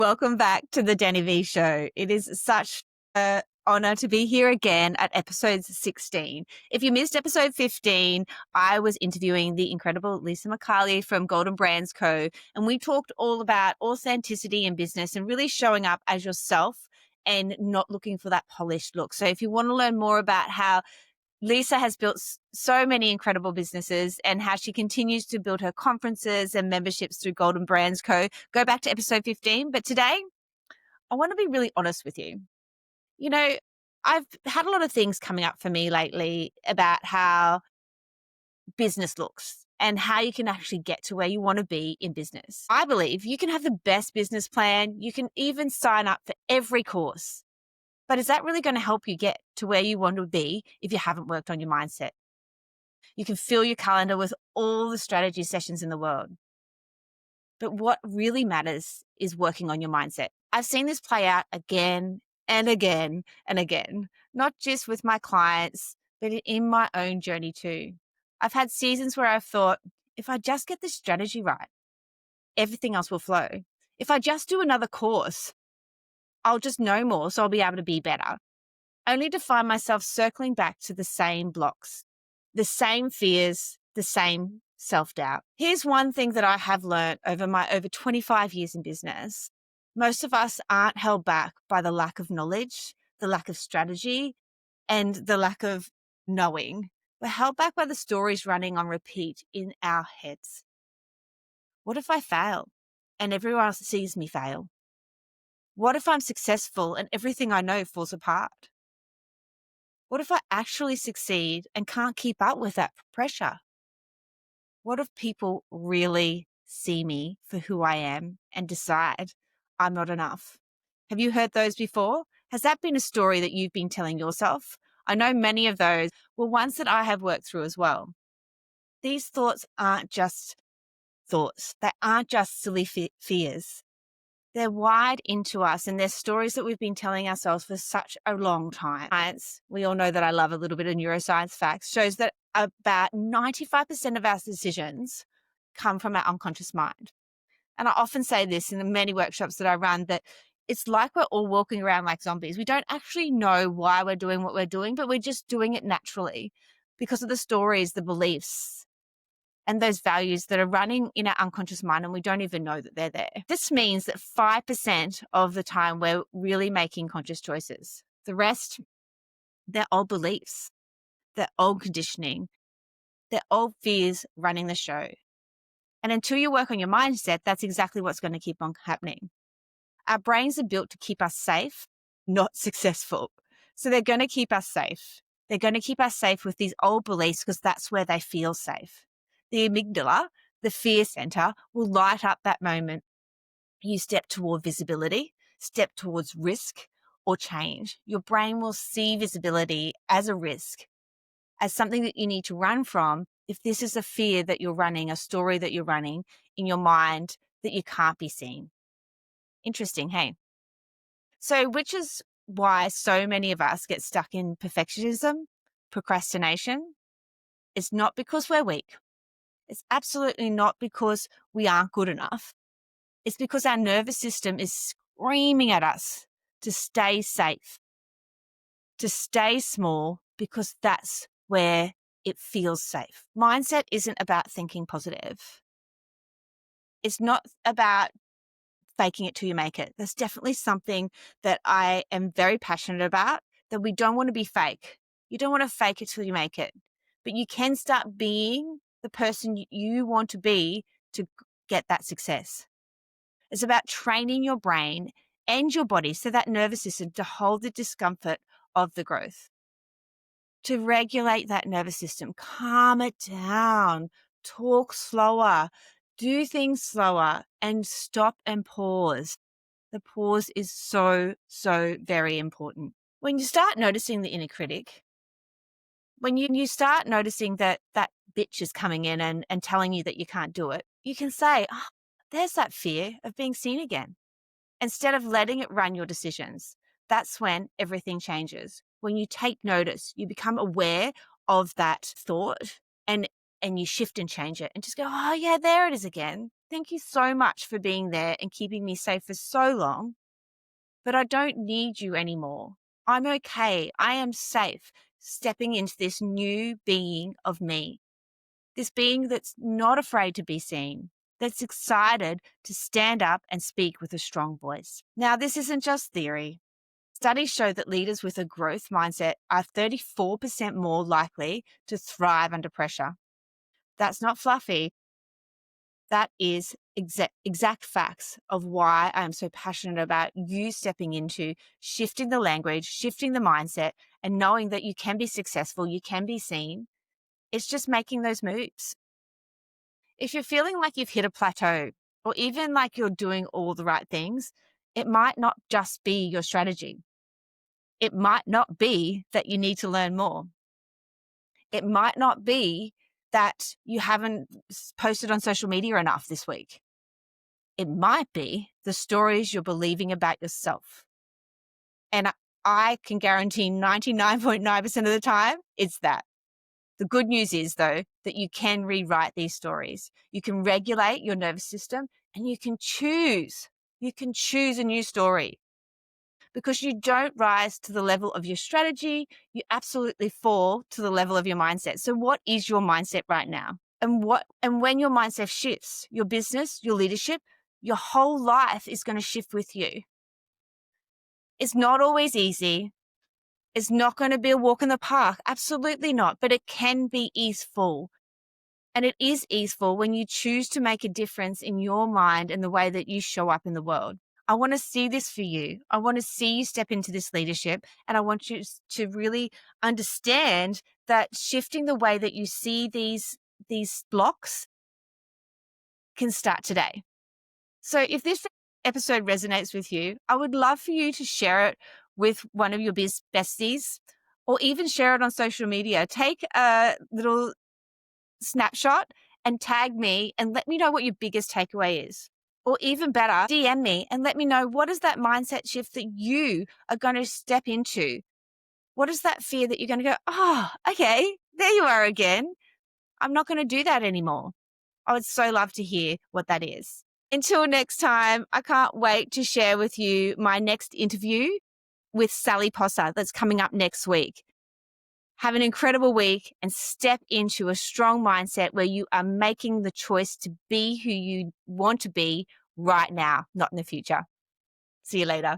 Welcome back to the Danni V Show. It is such an honor to be here again at episode 16. If you missed episode 15, I was interviewing the incredible Lisa McCarley from Golden Brands Co. And we talked all about authenticity in business and really showing up as yourself and not looking for that polished look. So if you want to learn more about how Lisa has built so many incredible businesses and how she continues to build her conferences and memberships through Golden Brands Co. Go back to episode 15. But today, I want to be really honest with you. You know, I've had a lot of things coming up for me lately about how business looks and how you can actually get to where you want to be in business. I believe you can have the best business plan. You can even sign up for every course. But is that really going to help you get to where you want to be if you haven't worked on your mindset? You can fill your calendar with all the strategy sessions in the world. But what really matters is working on your mindset. I've seen this play out again and again and again, not just with my clients, but in my own journey too. I've had seasons where I've thought, if I just get this strategy right, everything else will flow. If I just do another course, I'll just know more, so I'll be able to be better. Only to find myself circling back to the same blocks, the same fears, the same self-doubt. Here's one thing that I have learned over my over 25 years in business. Most of us aren't held back by the lack of knowledge, the lack of strategy, and the lack of knowing. We're held back by the stories running on repeat in our heads. What if I fail and everyone else sees me fail? What if I'm successful and everything I know falls apart? What if I actually succeed and can't keep up with that pressure? What if people really see me for who I am and decide I'm not enough? Have you heard those before? Has that been a story that you've been telling yourself? I know many of those were ones that I have worked through as well. These thoughts aren't just thoughts. They aren't just silly fears. They're wired into us, and they're stories that we've been telling ourselves for such a long time. Science, we all know that I love a little bit of neuroscience facts, shows that about 95% of our decisions come from our unconscious mind. And I often say this in the many workshops that I run, that it's like we're all walking around like zombies. We don't actually know why we're doing what we're doing, but we're just doing it naturally because of the stories, the beliefs, and those values that are running in our unconscious mind, and we don't even know that they're there. This means that 5% of the time we're really making conscious choices. The rest, they're old beliefs, they're old conditioning, they're old fears running the show. And until you work on your mindset, that's exactly what's going to keep on happening. Our brains are built to keep us safe, not successful. So they're going to keep us safe. They're going to keep us safe with these old beliefs because that's where they feel safe. The amygdala, the fear center, will light up that moment you step toward visibility, step towards risk or change. Your brain will see visibility as a risk, as something that you need to run from if this is a fear that you're running, a story that you're running in your mind that you can't be seen. Interesting, hey? So, which is why so many of us get stuck in perfectionism, procrastination. It's not because we're weak. It's absolutely not because we aren't good enough. It's because our nervous system is screaming at us to stay safe, to stay small, because that's where it feels safe. Mindset isn't about thinking positive. It's not about faking it till you make it. That's definitely something that I am very passionate about, that we don't want to be fake. You don't want to fake it till you make it, but you can start being the person you want to be to get that success. It's about training your brain and your body, so that nervous system, to hold the discomfort of the growth, to regulate that nervous system, calm it down, talk slower, do things slower, and stop and pause. The pause is so, so very important. When you start noticing the inner critic, when you start noticing that that bitch is coming in and telling you that you can't do it, you can say, oh, there's that fear of being seen again. Instead of letting it run your decisions, that's when everything changes. When you take notice, you become aware of that thought, and and you shift and change it and just go, oh, yeah, there it is again. Thank you so much for being there and keeping me safe for so long, but I don't need you anymore. I'm okay. I am safe stepping into this new being of me, this being that's not afraid to be seen, that's excited to stand up and speak with a strong voice. Now, this isn't just theory. Studies show that leaders with a growth mindset are 34% more likely to thrive under pressure. That's not fluffy. That is exact facts of why I'm so passionate about you stepping into shifting the language, shifting the mindset, and knowing that you can be successful, you can be seen. It's just making those moves. If you're feeling like you've hit a plateau, or even like you're doing all the right things, it might not just be your strategy. It might not be that you need to learn more. It might not be that you haven't posted on social media enough this week. It might be the stories you're believing about yourself. And I can guarantee 99.9% of the time, it's that. The good news is, though, that you can rewrite these stories. You can regulate your nervous system and you can choose. You can choose a new story. Because you don't rise to the level of your strategy, you absolutely fall to the level of your mindset. So what is your mindset right now? And when your mindset shifts, your business, your leadership, your whole life is going to shift with you. It's not always easy. It's not going to be a walk in the park. Absolutely not. But it can be easeful. And it is easeful when you choose to make a difference in your mind and the way that you show up in the world. I want to see this for you. I want to see you step into this leadership. And I want you to really understand that shifting the way that you see these blocks can start today. So if this episode resonates with you, I would love for you to share it with one of your besties, or even share it on social media. Take a little snapshot and tag me and let me know what your biggest takeaway is. Or even better, DM me and let me know, what is that mindset shift that you are going to step into? What is that fear that you're going to go, oh, okay, there you are again. I'm not going to do that anymore. I would so love to hear what that is. Until next time, I can't wait to share with you my next interview with Sally Posser that's coming up next week. Have an incredible week and step into a strong mindset where you are making the choice to be who you want to be right now, not in the future. See you later.